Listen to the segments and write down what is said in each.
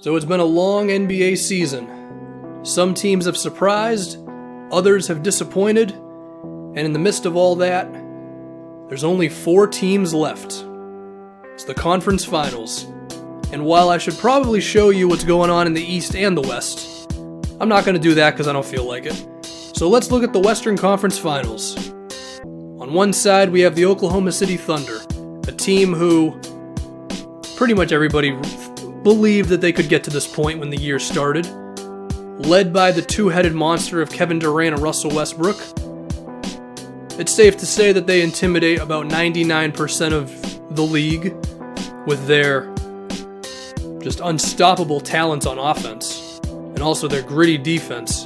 So it's been a long NBA season. Some teams have surprised, others have disappointed, and in the midst of all that, there's only 4 teams left. It's the conference finals. And while I should probably show you what's going on in the East and the West, I'm not going to do that because I don't feel like it. So let's look at the Western Conference Finals. On one side, we have the Oklahoma City Thunder, a team who pretty much everybody believed that they could get to this point when the year started. Led by the two-headed monster of Kevin Durant and Russell Westbrook, it's safe to say that they intimidate about 99% of the league with their just unstoppable talents on offense and also their gritty defense.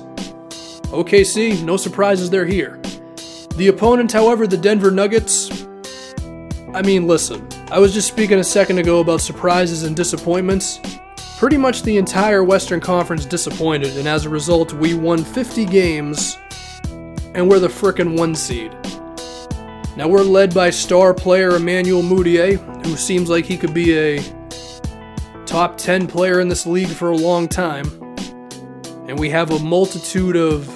OKC, no surprises, they're here. The opponent, however, the Denver Nuggets, listen, I was just speaking a second ago about surprises and disappointments. Pretty much the entire Western Conference disappointed, and as a result, we won 50 games, and we're the frickin' 1 seed. Now we're led by star player Emmanuel Mudiay, who seems like he could be a top 10 player in this league for a long time. And we have a multitude of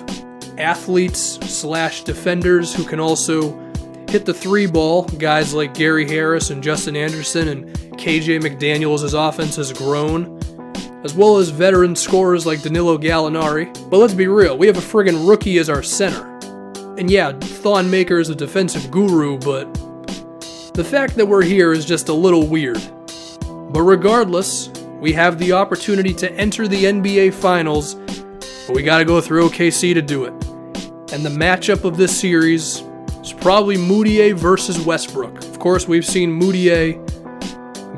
athletes/defenders who can also hit the 3-ball, guys like Gary Harris and Justin Anderson and KJ McDaniel as his offense has grown, as well as veteran scorers like Danilo Gallinari. But let's be real, we have a friggin' rookie as our center. And yeah, Thon Maker is a defensive guru, but the fact that we're here is just a little weird. But regardless, we have the opportunity to enter the NBA Finals, but we gotta go through OKC to do it. And the matchup of this series is probably Mudiay versus Westbrook. Of course, we've seen Mudiay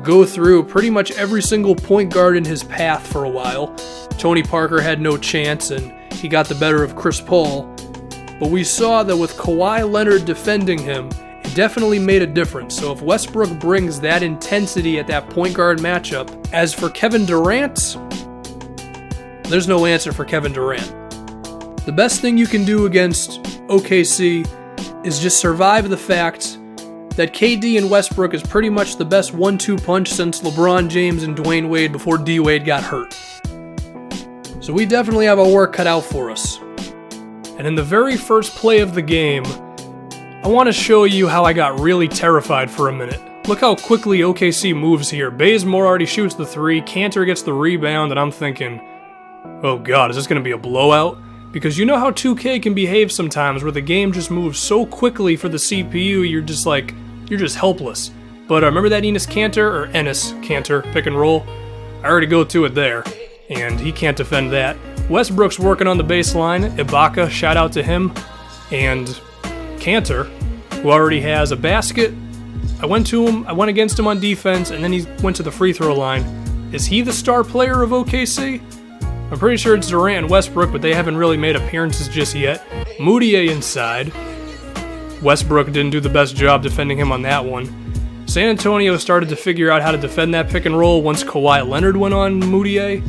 go through pretty much every single point guard in his path for a while. Tony Parker had no chance, and he got the better of Chris Paul. But we saw that with Kawhi Leonard defending him, it definitely made a difference. So if Westbrook brings that intensity at that point guard matchup, as for Kevin Durant, there's no answer for Kevin Durant. The best thing you can do against OKC is just survive the fact that KD and Westbrook is pretty much the best 1-2 punch since LeBron James and Dwayne Wade before D-Wade got hurt. So we definitely have our work cut out for us. And in the very first play of the game, I want to show you how I got really terrified for a minute. Look how quickly OKC moves here. Bazemore already shoots the 3, Cantor gets the rebound, and I'm thinking, oh god, is this going to be a blowout? Because you know how 2K can behave sometimes where the game just moves so quickly for the CPU, you're just helpless. But remember that Enes Kanter pick and roll? I already go to it there, and he can't defend that. Westbrook's working on the baseline. Ibaka, shout out to him. And Kanter, who already has a basket. I went against him on defense, and then he went to the free throw line. Is he the star player of OKC? I'm pretty sure it's Durant and Westbrook, but they haven't really made appearances just yet. Mudiay inside. Westbrook didn't do the best job defending him on that one. San Antonio started to figure out how to defend that pick and roll once Kawhi Leonard went on Mudiay.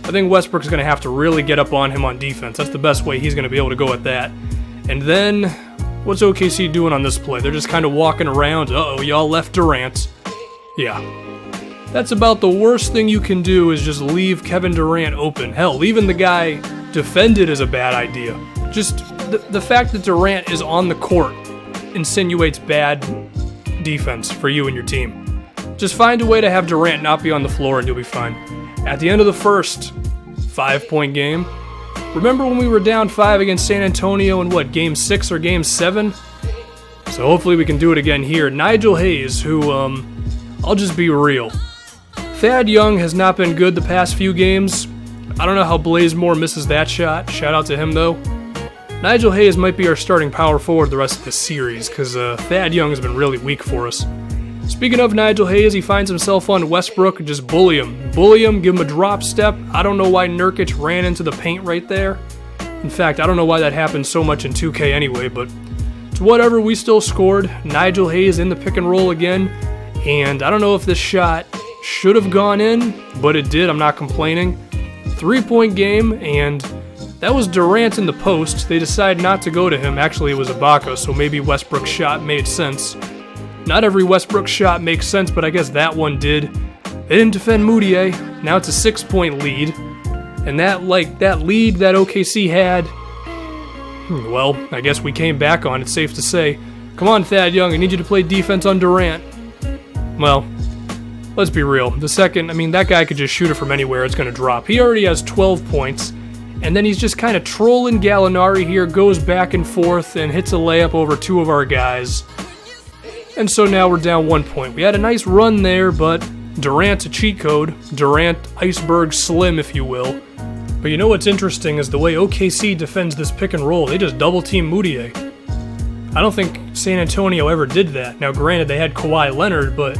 I think Westbrook's going to have to really get up on him on defense. That's the best way he's going to be able to go at that. And then, what's OKC doing on this play? They're just kind of walking around. Uh-oh, y'all left Durant. Yeah. That's about the worst thing you can do is just leave Kevin Durant open. Hell, leaving the guy defended is a bad idea. Just the fact that Durant is on the court insinuates bad defense for you and your team. Just find a way to have Durant not be on the floor and you'll be fine. At the end of the first 5-point game, remember when we were down 5 against San Antonio in game 6 or game 7? So hopefully we can do it again here. Nigel Hayes, who, I'll just be real. Thad Young has not been good the past few games. I don't know how Bazemore misses that shot. Shout out to him, though. Nigel Hayes might be our starting power forward the rest of this series, because Thad Young has been really weak for us. Speaking of Nigel Hayes, he finds himself on Westbrook, just bully him. Bully him, give him a drop step. I don't know why Nurkic ran into the paint right there. In fact, I don't know why that happened so much in 2K anyway, but it's whatever, we still scored. Nigel Hayes in the pick and roll again, and I don't know if this shot should have gone in, but it did, I'm not complaining. 3-point game, and that was Durant in the post. They decided not to go to him. Actually, it was Ibaka, so maybe Westbrook's shot made sense. Not every Westbrook shot makes sense, but I guess that one did. They didn't defend Moutier. Now it's a 6-point lead. And that lead that OKC had, well, I guess we came back on, it's safe to say. Come on, Thad Young, I need you to play defense on Durant. Well, let's be real. That guy could just shoot it from anywhere, it's going to drop. He already has 12 points, and then he's just kind of trolling Gallinari here, goes back and forth, and hits a layup over 2 of our guys. And so now we're down 1 point. We had a nice run there, but Durant's a cheat code. Durant iceberg slim, if you will. But you know what's interesting is the way OKC defends this pick and roll. They just double-team Moutier. I don't think San Antonio ever did that. Now, granted, they had Kawhi Leonard, but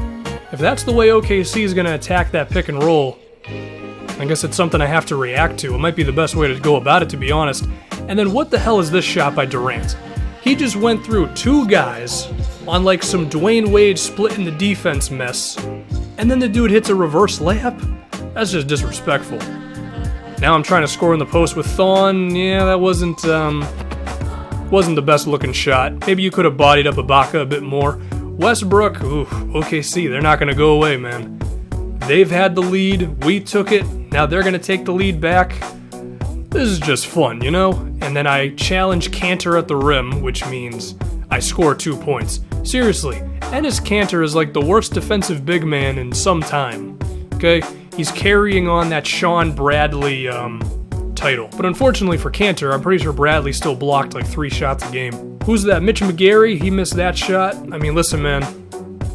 if that's the way OKC is going to attack that pick and roll, I guess it's something I have to react to. It might be the best way to go about it, to be honest. And then what the hell is this shot by Durant? He just went through 2 guys on like some Dwayne Wade split in the defense mess, and then the dude hits a reverse layup? That's just disrespectful. Now I'm trying to score in the post with Thon. Yeah, that wasn't the best looking shot. Maybe you could have bodied up Ibaka a bit more. Westbrook, OKC, they're not going to go away, man. They've had the lead, we took it, now they're going to take the lead back. This is just fun, you know? And then I challenge Cantor at the rim, which means I score 2 points. Seriously, Enes Kanter is like the worst defensive big man in some time, okay? He's carrying on that Sean Bradley title. But unfortunately for Kanter, I'm pretty sure Bradley still blocked like 3 shots a game. Who's that? Mitch McGary? He missed that shot. I mean, listen, man.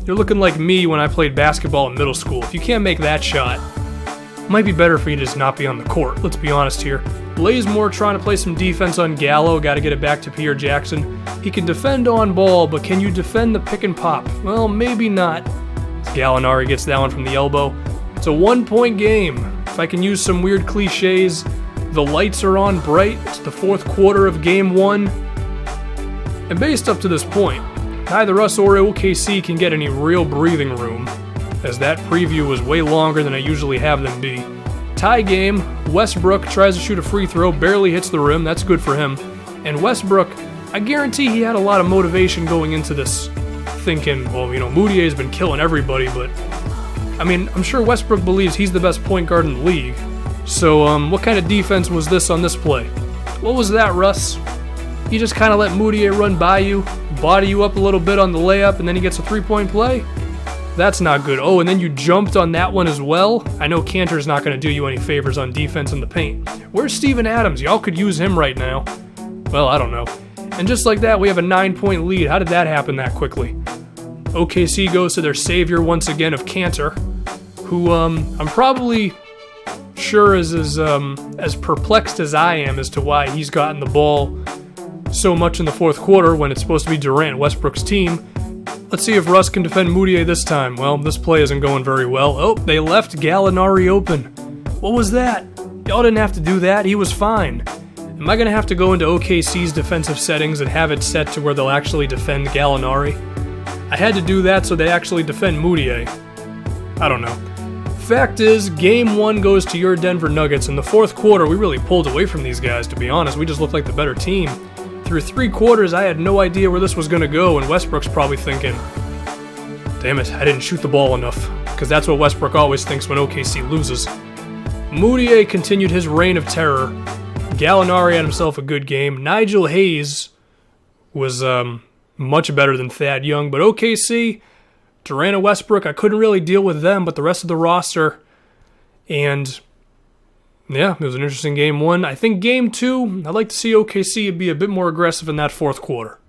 You're looking like me when I played basketball in middle school. If you can't make that shot, it might be better for you to just not be on the court. Let's be honest here. Blazemore trying to play some defense on Gallo. Got to get it back to Pierre Jackson. He can defend on ball, but can you defend the pick and pop? Well, maybe not. Gallinari gets that one from the elbow. It's a 1-point game. If I can use some weird cliches, the lights are on bright. It's the 4th quarter of game 1. And based up to this point, neither us or OKC can get any real breathing room, as that preview was way longer than I usually have them be. Tie game, Westbrook tries to shoot a free throw, barely hits the rim, that's good for him. And Westbrook, I guarantee he had a lot of motivation going into this, thinking, well, you know, Moutier's been killing everybody, but I mean, I'm sure Westbrook believes he's the best point guard in the league. So, what kind of defense was this on this play? What was that, Russ? You just kind of let Moutier run by you, body you up a little bit on the layup, and then he gets a 3-point play? That's not good. Oh, and then you jumped on that one as well? I know Kanter's not going to do you any favors on defense in the paint. Where's Steven Adams? Y'all could use him right now. Well, I don't know. And just like that, we have a 9-point lead. How did that happen that quickly? OKC goes to their savior once again of Kanter, who I'm probably sure is as perplexed as I am as to why he's gotten the ball so much in the 4th quarter when it's supposed to be Durant, Westbrook's team. Let's see if Russ can defend Moutier this time. Well, this play isn't going very well. Oh, they left Gallinari open. What was that? Y'all didn't have to do that. He was fine. Am I going to have to go into OKC's defensive settings and have it set to where they'll actually defend Gallinari? I had to do that so they actually defend Moutier. I don't know. Fact is, game 1 goes to your Denver Nuggets. In the 4th quarter, we really pulled away from these guys, to be honest. We just looked like the better team. Through 3 quarters, I had no idea where this was going to go, and Westbrook's probably thinking, damn it, I didn't shoot the ball enough. Because that's what Westbrook always thinks when OKC loses. Moutier continued his reign of terror. Gallinari had himself a good game. Nigel Hayes was much better than Thad Young, but OKC, Durant and Westbrook, I couldn't really deal with them, but the rest of the roster, and yeah, it was an interesting game 1. I think game 2, I'd like to see OKC be a bit more aggressive in that 4th quarter.